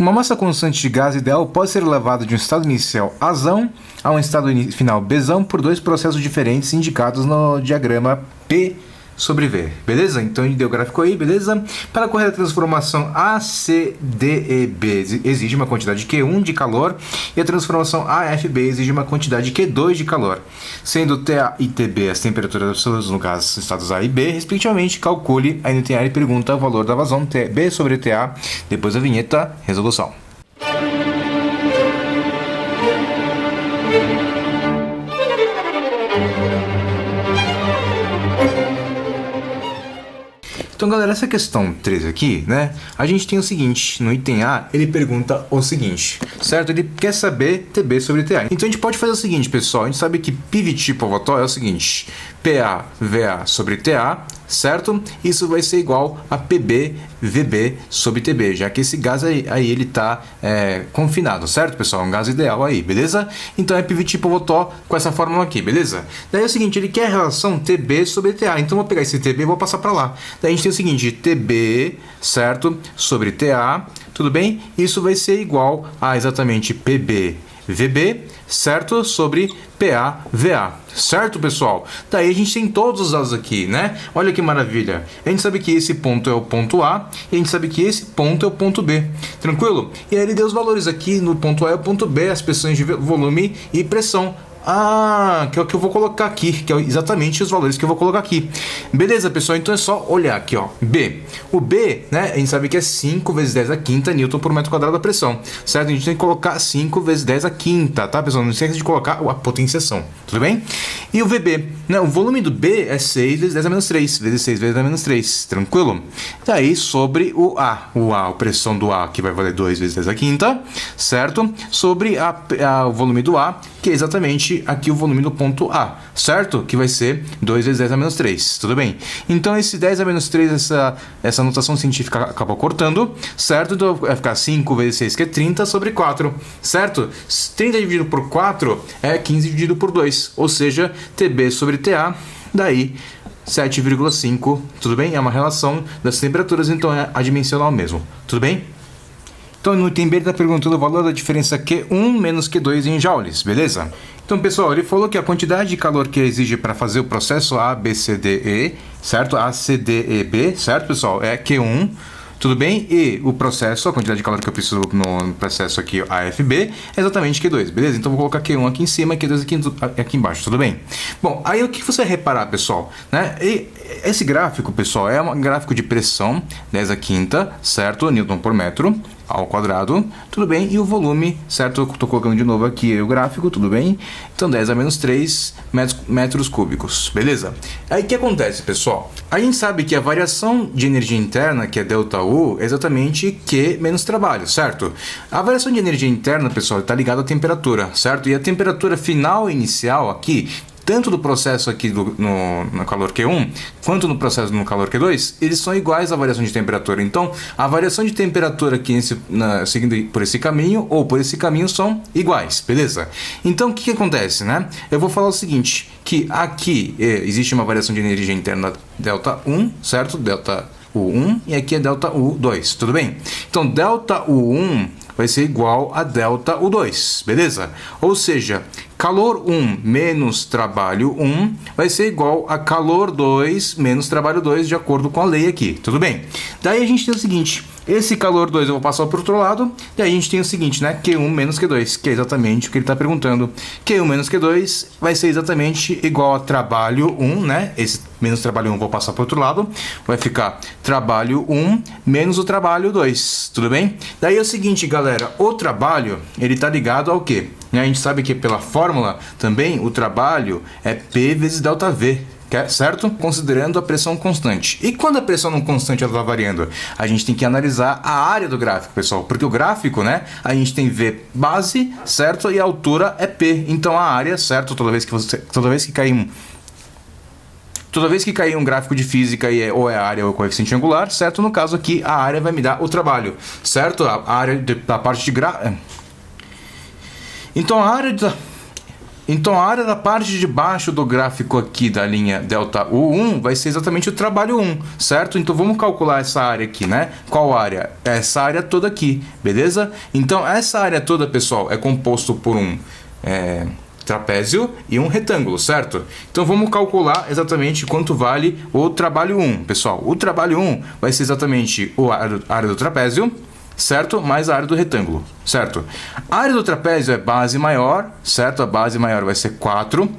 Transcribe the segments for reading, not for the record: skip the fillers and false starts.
Uma massa constante de gás ideal pode ser elevada de um estado inicial Azão a um estado final Bzão por dois processos diferentes indicados no diagrama P sobre V, beleza? Então a gente deu o gráfico aí, beleza? Para ocorrer a transformação ACDEB exige uma quantidade Q1 de calor e a transformação AFB exige uma quantidade Q2 de calor. Sendo TA e TB as temperaturas absolutas no gás estados A e B, respectivamente, calcule, aí no TA ele pergunta o valor da vazão TB sobre TA, depois da vinheta, resolução. Então, galera, essa questão 3 aqui, né? A gente tem o seguinte, no item A, ele pergunta o seguinte, certo? Ele quer saber TB sobre TA. Então, a gente pode fazer o seguinte, pessoal. A gente sabe que PVT Povotó é o seguinte, PA, VA sobre TA, certo? Isso vai ser igual a PB, VB sobre TB, já que esse gás aí ele está confinado, certo, pessoal? Um gás ideal aí, beleza? Então, é PVT Povotó com essa fórmula aqui, beleza? Daí é o seguinte, ele quer a relação TB sobre TA. Então, eu vou pegar esse TB e vou passar para lá. Daí a gente tem o seguinte, TB, certo, sobre TA, tudo bem? Isso vai ser igual a exatamente PB, VB, certo, sobre PA, VA, certo, pessoal? Daí a gente tem todos os dados aqui, né? Olha que maravilha. A gente sabe que esse ponto é o ponto A e a gente sabe que esse ponto é o ponto B. Tranquilo? E aí ele deu os valores aqui no ponto A e o ponto B, as pressões de volume e pressão. Que é o que eu vou colocar aqui, que é exatamente os valores que eu vou colocar aqui. Beleza, pessoal? Então é só olhar aqui, ó. B. O B, né, a gente sabe que é 5 vezes 10 a quinta Newton por metro quadrado da pressão, certo? A gente tem que colocar 5 vezes 10 a quinta, tá, pessoal? Não esqueça de colocar a potenciação, tudo bem? E o VB, né, o volume do B é 6 vezes 10 a menos 3, vezes 6 vezes 10 a menos 3, tranquilo? Daí sobre o A, a pressão do A, que vai valer 2 vezes 10 a quinta, certo? Sobre o volume do A, que é exatamente aqui o volume do ponto A, certo? Que vai ser 2 vezes 10 a menos 3, tudo bem? Então esse 10 a menos 3, essa notação científica acaba cortando, certo? Então vai ficar 5 vezes 6, que é 30 sobre 4, certo? 30 dividido por 4 é 15 dividido por 2, ou seja, TB sobre TA, daí 7,5, tudo bem? É uma relação das temperaturas, então é adimensional mesmo, tudo bem? Então, no item B, ele está perguntando o valor da diferença Q1 menos Q2 em joules, beleza? Então, pessoal, ele falou que a quantidade de calor que exige para fazer o processo ABCDE, certo? ACDEB, certo, pessoal? É Q1, tudo bem? E o processo, a quantidade de calor que eu preciso no processo aqui, AFB, é exatamente Q2, beleza? Então, vou colocar Q1 aqui em cima e Q2 aqui embaixo, tudo bem? Bom, aí o que você vai reparar, pessoal? Né? Esse gráfico, pessoal, é um gráfico de pressão, 10 a quinta, certo? Newton por metro ao quadrado, tudo bem? E o volume, certo? Estou colocando de novo aqui o gráfico, tudo bem? Então, 10 a menos 3 metros cúbicos, beleza? Aí, o que acontece, pessoal? A gente sabe que a variação de energia interna, que é ΔU, é exatamente Q menos trabalho, certo? A variação de energia interna, pessoal, está ligada à temperatura, certo? E a temperatura final inicial aqui, tanto do processo aqui no calor Q1, quanto no processo no calor Q2, eles são iguais à variação de temperatura. Então, a variação de temperatura aqui seguindo por esse caminho ou por esse caminho são iguais, beleza? Então, o que acontece, né? Eu vou falar o seguinte, que aqui existe uma variação de energia interna ΔU1, certo? ΔU1 e aqui é ΔU2, tudo bem? Então, ΔU1 vai ser igual a ΔU2, beleza? Ou seja, calor 1 menos trabalho 1 vai ser igual a calor 2 menos trabalho 2, de acordo com a lei aqui, tudo bem? Daí a gente tem o seguinte, esse calor 2 eu vou passar para o outro lado, daí a gente tem o seguinte, né? Q1 menos Q2, que é exatamente o que ele está perguntando. Q1 menos Q2 vai ser exatamente igual a trabalho 1, né? Esse menos trabalho 1 eu vou passar para o outro lado, vai ficar trabalho 1 menos o trabalho 2, tudo bem? Daí é o seguinte, galera, o trabalho, ele está ligado ao quê? A gente sabe que pela fórmula também o trabalho é P vezes ΔV, certo? Considerando a pressão constante. E quando a pressão não constante está variando? A gente tem que analisar a área do gráfico, pessoal, porque o gráfico, né, a gente tem V base, certo? E a altura é P. Então a área, certo? Toda vez que cair um gráfico de física e ou é a área ou é o coeficiente angular, certo? No caso aqui, a área vai me dar o trabalho, certo? A área da parte de Então a área Então a área da parte de baixo do gráfico aqui da linha delta U1 vai ser exatamente o trabalho 1, certo? Então vamos calcular essa área aqui, né? Qual área? Essa área toda aqui, beleza? Então essa área toda, pessoal, é composto por um trapézio e um retângulo, certo? Então vamos calcular exatamente quanto vale o trabalho 1, pessoal. O trabalho 1 vai ser exatamente a área do trapézio, certo? Mais a área do retângulo, certo? A área do trapézio é base maior, certo? A base maior vai ser 4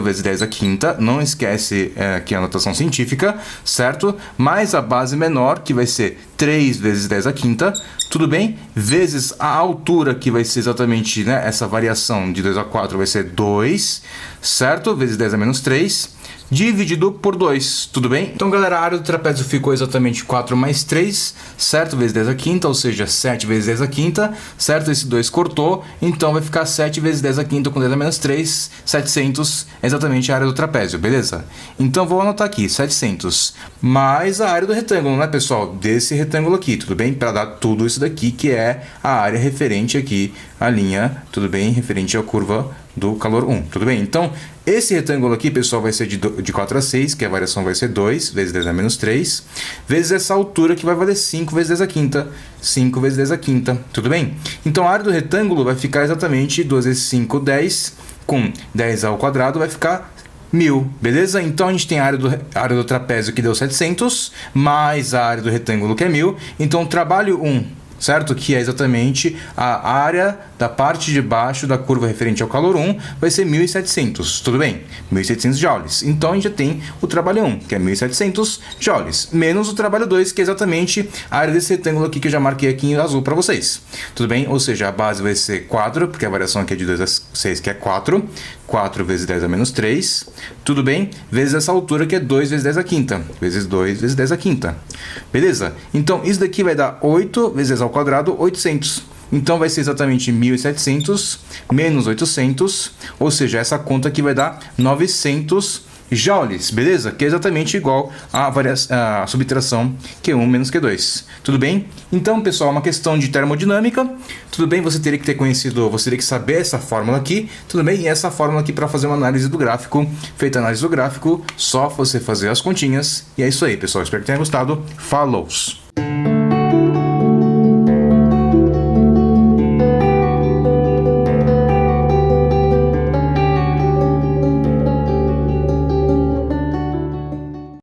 vezes 10 a quinta, não esquece que é a notação científica, certo? Mais a base menor, que vai ser 3 vezes 10 a quinta, tudo bem? Vezes a altura, que vai ser exatamente, né, essa variação de 2 a 4 vai ser 2, certo? Vezes 10 a menos 3, dividido por 2, tudo bem? Então, galera, a área do trapézio ficou exatamente 4 mais 3, certo? Vezes 10 a quinta, ou seja, 7 vezes 10 a quinta, certo? Esse 2 cortou, então vai ficar 7 vezes 10 a quinta com 10 a menos 3, 700, exatamente a área do trapézio, beleza? Então, vou anotar aqui, 700, mais a área do retângulo, né, pessoal? Desse retângulo aqui, tudo bem? Para dar tudo isso daqui, que é a área referente aqui, a linha, tudo bem? Referente à curva do calor 1, tudo bem? Então, esse retângulo aqui, pessoal, vai ser de 4 a 6, que a variação vai ser 2 vezes 10 a menos 3, vezes essa altura, que vai valer 5 vezes 10 a quinta, 5 vezes 10 a quinta, tudo bem? Então, a área do retângulo vai ficar exatamente 2 vezes 5, 10, com 10 ao quadrado vai ficar 1000, beleza? Então, a gente tem a área do trapézio, que deu 700, mais a área do retângulo, que é 1000. Então, o trabalho 1, certo? Que é exatamente a área da parte de baixo da curva referente ao calor 1, vai ser 1.700, tudo bem? 1.700 joules. Então, a gente já tem o trabalho 1, que é 1.700 joules, menos o trabalho 2, que é exatamente a área desse retângulo aqui, que eu já marquei aqui em azul para vocês, tudo bem? Ou seja, a base vai ser 4, porque a variação aqui é de 2 a 6, que é 4, 4 vezes 10 a menos 3, tudo bem? Vezes essa altura, que é 2 vezes 10 a quinta, vezes 2 vezes 10 a quinta, beleza? Então, isso daqui vai dar 8 vezes 10 ao quadrado, 800. Então, vai ser exatamente 1.700 menos 800, ou seja, essa conta aqui vai dar 900 joules, beleza? Que é exatamente igual à subtração Q1 menos Q2, tudo bem? Então, pessoal, é uma questão de termodinâmica, tudo bem? Você teria que ter conhecido, você teria que saber essa fórmula aqui, tudo bem? E essa fórmula aqui para fazer uma análise do gráfico, feita a análise do gráfico, só você fazer as continhas, e é isso aí, pessoal, espero que tenha gostado, falou!